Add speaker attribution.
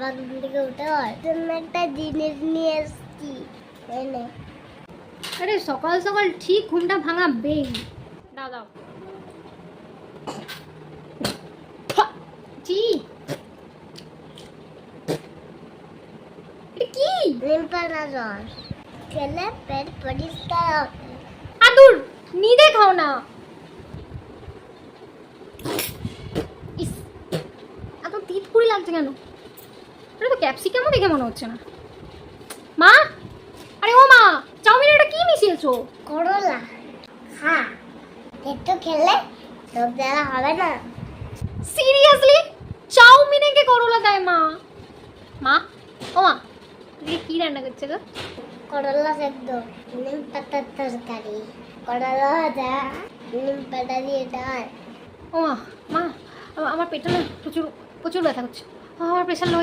Speaker 1: বাবা ঘুম থেকে উঠে জন্য একটা জিনিস নিয়ে এসেছি এনে।
Speaker 2: আরে সকাল সকাল ঠিক ঘুমটা ভাঙাবেই। দাদা জি এটা কি?
Speaker 1: নিমপাতা রস খেলে পেট পরিষ্কার হবে।
Speaker 2: আদুর নিদে খাও না। ইস এত তিতকুড়ি লাগছে কেন? এটা তো ক্যাপসিকামও দেখে মনে হচ্ছে না। মা, আরে ও মা, চাউমিনে এটা কি মিশিয়েছো?
Speaker 1: করলা হ্যাঁ, একটু খেলে রোগ জ্বালা হবে না।
Speaker 2: সিরিয়াসলি চাউমিনে কে করলা দেয় মা? মা, ও মা, তুমি কি রান্না করছো গো?
Speaker 1: করলা সেদ্ধ, নিম পাতার তরকারি, করলা ভাজা, নিম পাতা দিয়ে ডাল।
Speaker 2: ও মা, মা, আমার পেটটা না প্রচুর প্রচুর ব্যথা করছে। আমার প্রেশার লো।